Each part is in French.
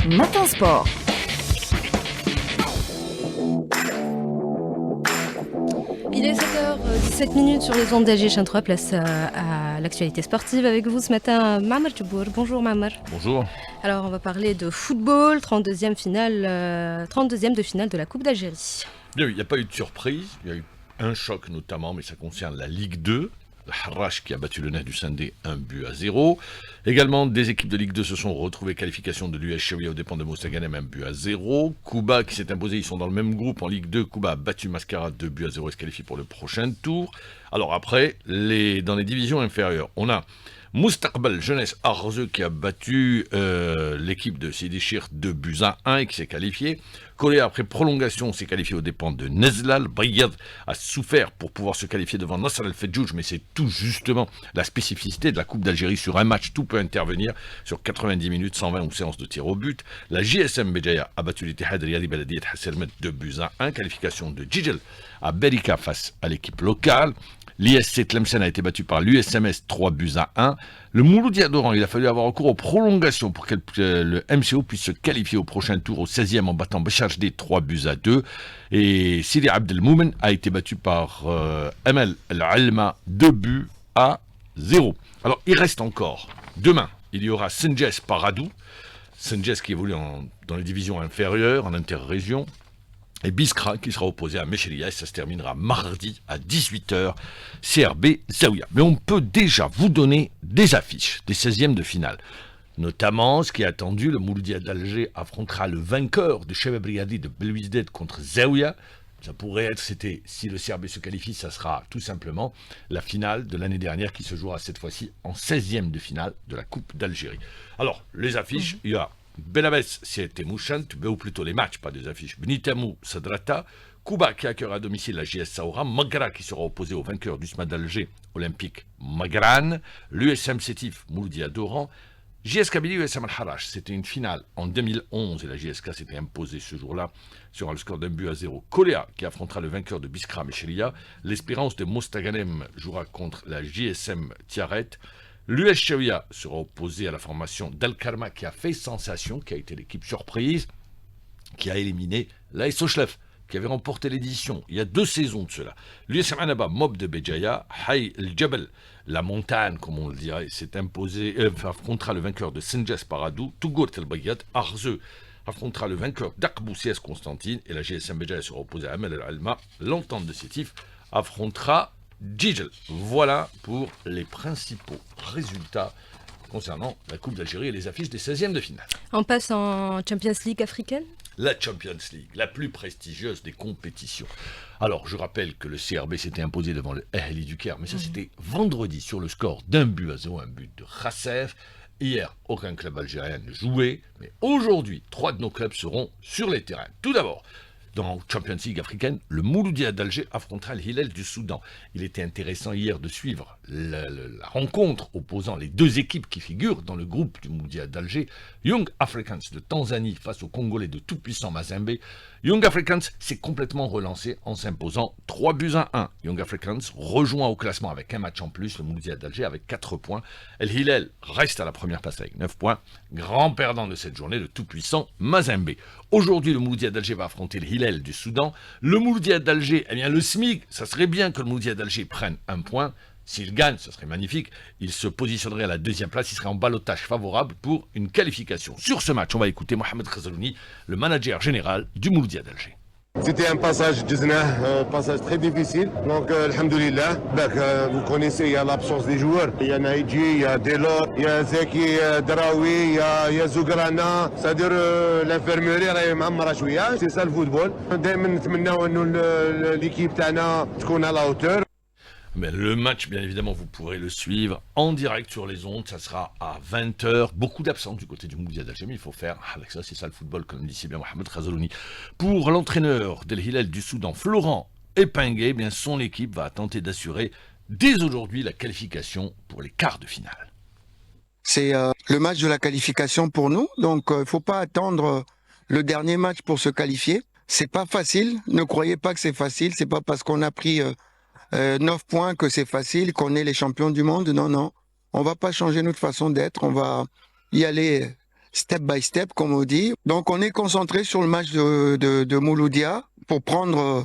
Matin Sport. Il est 7h17 sur les ondes d'AG3, place à l'actualité sportive avec vous ce matin, Mamar Djibour. Bonjour Mamar. Bonjour. Alors on va parler de football, 32e de finale de la Coupe d'Algérie. Bien, il n'y a pas eu de surprise, il y a eu un choc notamment, mais ça concerne la Ligue 2. Le Harrach qui a battu le Nef du Sindé 1-0. Également, des équipes de Ligue 2 se sont retrouvées qualification de l'US Chaouia aux dépens de Mostaganem 1-0. Kouba qui s'est imposé, ils sont dans le même groupe en Ligue 2. Kouba a battu Mascara 2-0 et se qualifie pour le prochain tour. Alors après, dans les divisions inférieures, on a Moustaqbal Jeunesse Arzeu qui a battu l'équipe de Sidi Chir 2-1 et qui s'est qualifié. Korea, après prolongation, s'est qualifié aux dépens de Nezlal. Brigade a souffert pour pouvoir se qualifier devant Nasser El Fedjouj, mais c'est tout justement la spécificité de la Coupe d'Algérie. Sur un match, tout peut intervenir. Sur 90 minutes, 120 ou séances de tir au but. La JSM Béjaïa a battu l'Ittihad Riyadi Beladiyat Hasselmet 2-1. Qualification de Djidjel à Berika face à l'équipe locale. L'ISC Tlemcen a été battu par l'USMS 3-1. Le Mouloudia d'Oran, il a fallu avoir recours aux prolongations pour que le MCO puisse se qualifier au prochain tour au 16e en battant Bécharjdi 3-2. Et Sidi Abdelmoumen a été battu par ML El Alma 2-0. Alors il reste encore, demain, il y aura Senjes Paradou. Senjes qui évolue dans les divisions inférieures, en interrégion. Et Biskra qui sera opposé à Mechelia, et ça se terminera mardi à 18h, CRB Zaouia. Mais on peut déjà vous donner des affiches des 16e de finale. Notamment, ce qui est attendu, le Mouloudia d'Alger affrontera le vainqueur de Chebeb Riyadi de Belouizdad contre Zaouia. Ça pourrait être, si le CRB se qualifie, ça sera tout simplement la finale de l'année dernière qui se jouera cette fois-ci en 16e de finale de la Coupe d'Algérie. Alors, les affiches, il y a Benaves, c'était Mouchant, ou plutôt les matchs, pas des affiches. Benitamou, Sadrata, Kouba qui accueillera à domicile la JS Saoura, Magra qui sera opposé au vainqueur du SMA d'Alger, Olympique Magran, l'USM Sétif, Mouloudia d'Oran, JS Kabylie, USM Al-Harrach. C'était une finale en 2011 et la JSK s'était imposée ce jour-là sur un score d'1-0. Koléa qui affrontera le vainqueur de Biskra Mechelia, l'Espérance de Mostaganem jouera contre la JSM Tiaret. L'US Chaouia sera opposé à la formation d'Al-Karma qui a fait sensation, qui a été l'équipe surprise, qui a éliminé l'AS Ochlef, qui avait remporté l'édition il y a 2 saisons de cela. L'USM Anaba, Mob de Béjaïa, Hay El-Jabal, la montagne, comme on le dirait, s'est imposé, affrontera le vainqueur de Senjes Paradou, Tougourt El-Bayat, Arzeu affrontera le vainqueur d'Akbou CS Constantine, et la GSM Béjaïa sera opposée à Amel El-Alma. L'entente de Sétif affrontera Djidjel. Voilà pour les principaux résultats concernant la Coupe d'Algérie et les affiches des 16e de finale. On passe en Champions League africaine. La Champions League, la plus prestigieuse des compétitions. Alors, je rappelle que le CRB s'était imposé devant le Ahli du Caire, mais ça c'était vendredi sur le score d'1-0, un but de Khassef. Hier, aucun club algérien ne jouait, mais aujourd'hui, 3 de nos clubs seront sur les terrains. Tout d'abord, dans Champions League africaine, le Mouloudia d'Alger affrontera le Hilal du Soudan. Il était intéressant hier de suivre la rencontre opposant les 2 équipes qui figurent dans le groupe du Mouloudia d'Alger. Young Africans de Tanzanie face aux Congolais de tout-puissant Mazembe. Young Africans s'est complètement relancé en s'imposant 3-1. Young Africans rejoint au classement avec un match en plus, le Mouloudia d'Alger avec 4 points. El Hilal reste à la première place avec 9 points. Grand perdant de cette journée, le tout-puissant Mazembe. Aujourd'hui, le Mouloudia d'Alger va affronter le Hilal du Soudan. Le Mouloudia d'Alger, eh bien le SMIC, ça serait bien que le Mouloudia d'Alger prenne 1 point. S'il gagne, ce serait magnifique. Il se positionnerait à la 2e place. Il serait en ballottage favorable pour une qualification. Sur ce match, on va écouter Mohamed Khazalouni, le manager général du Mouloudia d'Alger. C'était un passage passage très difficile. Donc, alhamdoulilah. Vous connaissez, il y a l'absence des joueurs. Il y a Naïdji, il y a Delors, il y a Zeki Draoui, il y a Zougrana. C'est-à-dire l'infirmerie راهي معمرة شوية. C'est ça le football. دائما نتمناو انه l'équipe تاعنا تكون à la hauteur. Mais le match, bien évidemment, vous pourrez le suivre en direct sur les ondes. Ça sera à 20h. Beaucoup d'absents du côté du Mouloudia d'Alger, mais il faut faire avec ça. C'est ça le football, comme dit si bien Mohamed Khazalouni. Pour l'entraîneur d'El Hilal du Soudan, Florent Epinguet, bien son équipe va tenter d'assurer dès aujourd'hui la qualification pour les quarts de finale. C'est le match de la qualification pour nous, donc il ne faut pas attendre le dernier match pour se qualifier. C'est pas facile, ne croyez pas que c'est facile, c'est pas parce qu'on a pris 9 points que c'est facile, qu'on est les champions du monde, non, non. On va pas changer notre façon d'être, on va y aller step by step, comme on dit. Donc, on est concentré sur le match de Mouloudia pour prendre,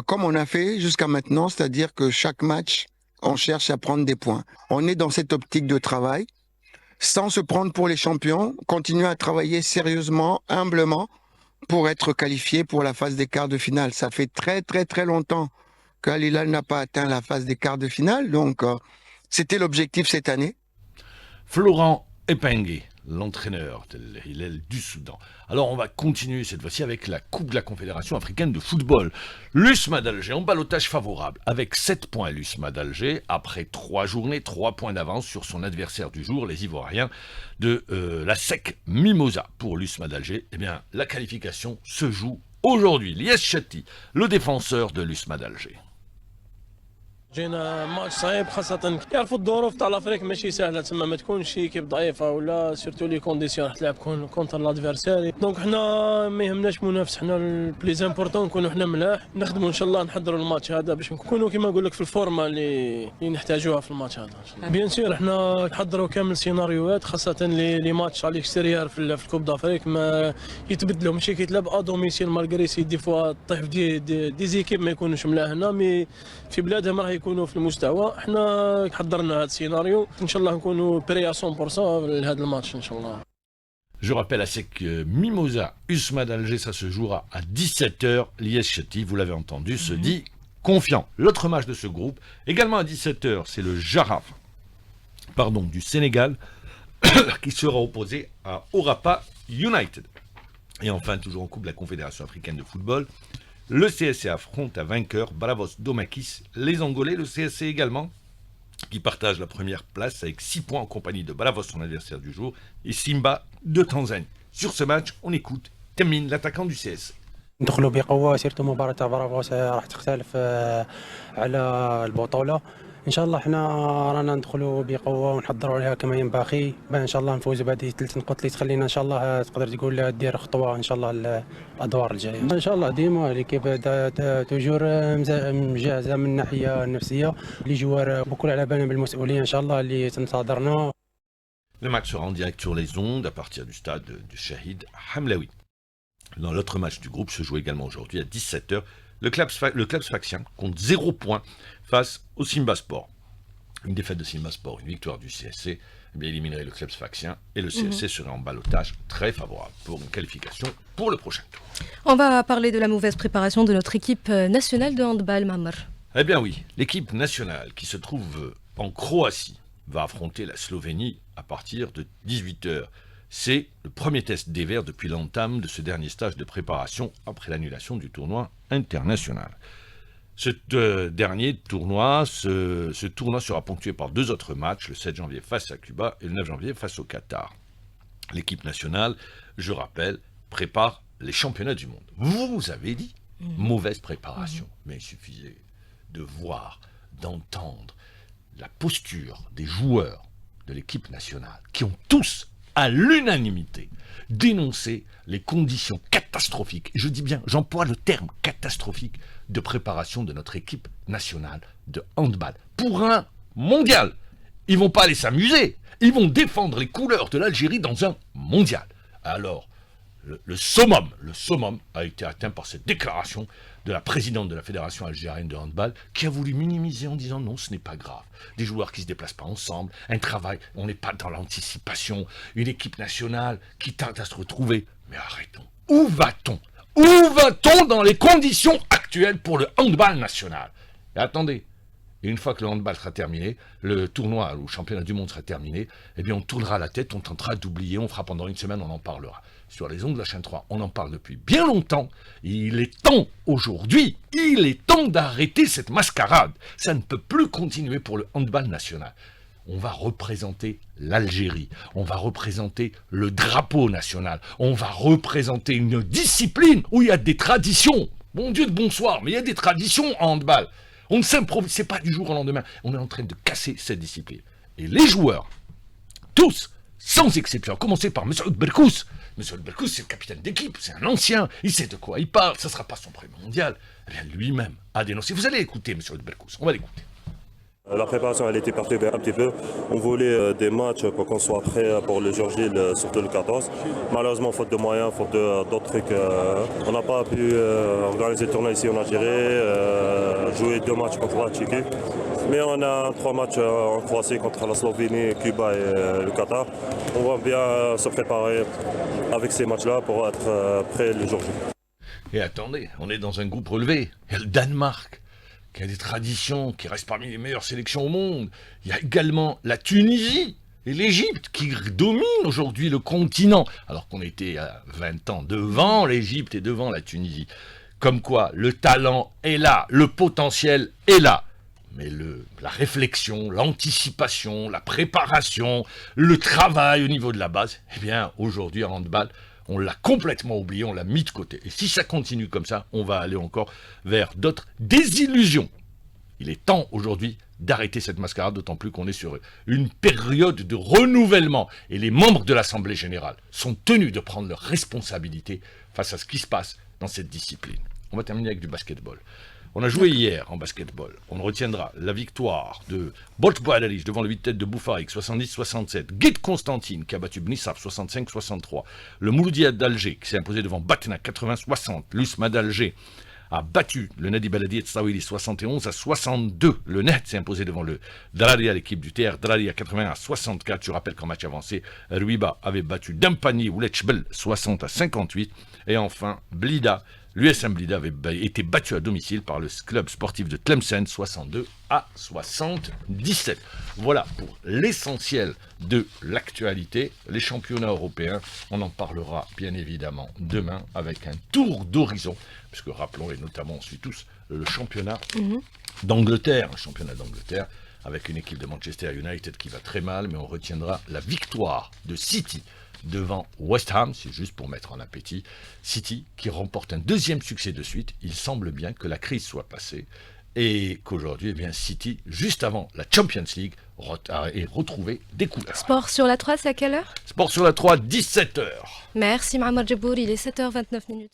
comme on a fait jusqu'à maintenant, c'est-à-dire que chaque match, on cherche à prendre des points. On est dans cette optique de travail, sans se prendre pour les champions, continuer à travailler sérieusement, humblement, pour être qualifié pour la phase des quarts de finale. Ça fait très, très, très longtemps qu'Al Hilal n'a pas atteint la phase des quarts de finale, donc c'était l'objectif cette année. Florent Epengue, l'entraîneur de l'Hilal du Soudan. Alors on va continuer cette fois-ci avec la Coupe de la Confédération africaine de football. L'USMA d'Alger en ballottage favorable avec 7 points. L'USMA d'Alger après 3 journées, 3 points d'avance sur son adversaire du jour, les Ivoiriens de la SEC Mimosa. Pour l'USMA d'Alger, eh bien la qualification se joue aujourd'hui. Lies Chati, le défenseur de l'USMA d'Alger. جينا ماتش صعيب خاصة يعرفوا الظروف تاع لافريك ماشي سهلة تما ما تكونش كيب ضعيفة ولا سيرتو لي كونديسيون راح تلعب كونتر لادفيرساري دونك حنا ما يهمناش منافس حنا البليز امبورطون نكونوا حنا ملاح نخدموا ان شاء الله نحضروا الماتش هذا باش نكونوا كيما نقول لك في الفورمه اللي نحتاجوها في الماتش هذا بيان سور حنا نحضروا كامل سيناريوهات خاصة لي ماتش على الاكستيريور في الكوب دافريك ما يتبدلوا ماشي كيتلعب ا دوميسيل مالغري سي دي فوا طيح دي زيكيب ما يكونوش ملاح هنا مي في بلادهم راح يكونوا في المستوى احنا حضرنا هذا السيناريو ان شاء الله نكونوا بري 100% لهذا الماتش ان شاء الله. Je rappelle à SEC Mimosa, USMA d'Alger, ça se jouera à 17h. Lies Chati, vous l'avez entendu, se dit confiant. L'autre match de ce groupe, également à 17h, c'est le Jaraf du Sénégal qui sera opposé à Orapa United. Et enfin, toujours en Coupe de la Confédération africaine de football, le CSC affronte à vainqueur Bravos Domakis, les Angolais, le CSC également, qui partage la première place avec 6 points en compagnie de Bravos, son adversaire du jour, et Simba de Tanzanie. Sur ce match, on écoute Temine, l'attaquant du CSC. ندخلوا بقوة سيرتو مباراة تاع برافوس راح تختلف على البطولة ان شاء الله احنا رانا ندخلوا بقوة ونحضروا عليها كما ينبغي ان شاء الله نفوز بهذه 3 نقاط اللي تخلينا ان شاء الله تقدر تقول دير خطوة ان شاء الله الادوار الجاية ان شاء الله ديما ليكيب توجور مجهزة من الناحية النفسية لي جوار بكل على بالنا بالمسؤولية ان شاء الله اللي تنتظرنا. Le match sera en direct sur les ondes à partir du stade du Shahid Hamlaoui. Dans l'autre match du groupe se joue également aujourd'hui à 17h. Le club sfaxien compte 0 points face au Simba Sport. Une défaite de Simba Sport, une victoire du CSC, éliminerait le club sfaxien et le CSC serait en ballottage très favorable pour une qualification pour le prochain tour. On va parler de la mauvaise préparation de notre équipe nationale de handball, Mamar. Eh bien oui, l'équipe nationale qui se trouve en Croatie va affronter la Slovénie à partir de 18h. C'est le premier test des Verts depuis l'entame de ce dernier stage de préparation après l'annulation du tournoi international. Ce dernier tournoi, ce tournoi sera ponctué par 2 autres matchs, le 7 janvier face à Cuba et le 9 janvier face au Qatar. L'équipe nationale, je rappelle, prépare les championnats du monde. Vous avez dit mauvaise préparation, mais il suffisait de voir, d'entendre la posture des joueurs de l'équipe nationale qui ont tous à l'unanimité, dénoncer les conditions catastrophiques, je dis bien, j'emploie le terme catastrophique, de préparation de notre équipe nationale de handball. Pour un mondial, ils vont pas aller s'amuser, ils vont défendre les couleurs de l'Algérie dans un mondial. Alors, le summum a été atteint par cette déclaration de la présidente de la Fédération algérienne de handball qui a voulu minimiser en disant non, ce n'est pas grave. Des joueurs qui ne se déplacent pas ensemble, un travail, on n'est pas dans l'anticipation, une équipe nationale qui tarde à se retrouver. Mais arrêtons. Où va-t-on? Où va-t-on dans les conditions actuelles pour le handball national? Et attendez, une fois que le handball sera terminé, le tournoi ou le championnat du monde sera terminé, eh bien on tournera la tête, on tentera d'oublier, on fera pendant une semaine, on en parlera. Sur les ondes de la chaîne 3, on en parle depuis bien longtemps. Il est temps aujourd'hui, il est temps d'arrêter cette mascarade. Ça ne peut plus continuer pour le handball national. On va représenter l'Algérie, on va représenter le drapeau national, on va représenter une discipline où il y a des traditions. Bon Dieu de bonsoir, mais il y a des traditions en handball. On ne s'improvise pas du jour au lendemain. On est en train de casser cette discipline. Et les joueurs, tous, sans exception, à commencer par M. Berkous. M. Berkous, c'est le capitaine d'équipe, c'est un ancien, il sait de quoi il parle, ça ne sera pas son premier mondial. Eh bien, lui-même a dénoncé. Vous allez écouter M. Berkous, on va l'écouter. La préparation elle était perturbée un petit peu. On voulait des matchs pour qu'on soit prêt pour le jour J, surtout le 14. Malheureusement, faute de moyens, faute d'autres trucs, on n'a pas pu organiser le tournoi ici en Algérie, jouer 2 matchs contre la Tchéquie. Mais on a 3 matchs en Croatie contre la Slovénie, Cuba et le Qatar. On va bien se préparer avec ces matchs-là pour être prêt le jour J. Et attendez, on est dans un groupe relevé. Il y a le Danemark, qui a des traditions, qui reste parmi les meilleures sélections au monde. Il y a également la Tunisie et l'Égypte qui dominent aujourd'hui le continent, alors qu'on était à 20 ans devant l'Égypte et devant la Tunisie. Comme quoi, le talent est là, le potentiel est là. Mais la réflexion, l'anticipation, la préparation, le travail au niveau de la base, eh bien, aujourd'hui, en handball, on l'a complètement oublié, on l'a mis de côté. Et si ça continue comme ça, on va aller encore vers d'autres désillusions. Il est temps aujourd'hui d'arrêter cette mascarade, d'autant plus qu'on est sur une période de renouvellement. Et les membres de l'Assemblée générale sont tenus de prendre leurs responsabilités face à ce qui se passe dans cette discipline. On va terminer avec du basketball. On a joué hier en basketball. On retiendra la victoire de Borj Boadalic devant le 8 têtes de Boufarik 70-67. Guide Constantine qui a battu Bnissaf 65-63. Le Mouloudia d'Alger qui s'est imposé devant Batna 80-60. L'USMA d'Alger a battu le Nadi Baladi et Tsawili 71-62. Le Net s'est imposé devant le Draria, l'équipe du TR Draria 80-64. Je rappelle qu'en match avancé, Ruiba avait battu Dampani ou Lechbel 60-58. Et enfin, Blida, l'USM Blida avait été battu à domicile par le club sportif de Tlemcen 62-77. Voilà pour l'essentiel de l'actualité. Les championnats européens, on en parlera bien évidemment demain avec un tour d'horizon, puisque rappelons, et notamment on suit tous le championnat d'Angleterre, un championnat d'Angleterre avec une équipe de Manchester United qui va très mal, mais on retiendra la victoire de City devant West Ham, c'est juste pour mettre en appétit. City qui remporte un 2e succès de suite. Il semble bien que la crise soit passée et qu'aujourd'hui, eh bien, City, juste avant la Champions League, ait retrouvé des couleurs. Sport sur la 3, c'est à quelle heure? Sport sur la 3, 17h. Merci Maamar Djabour, il est 7h29.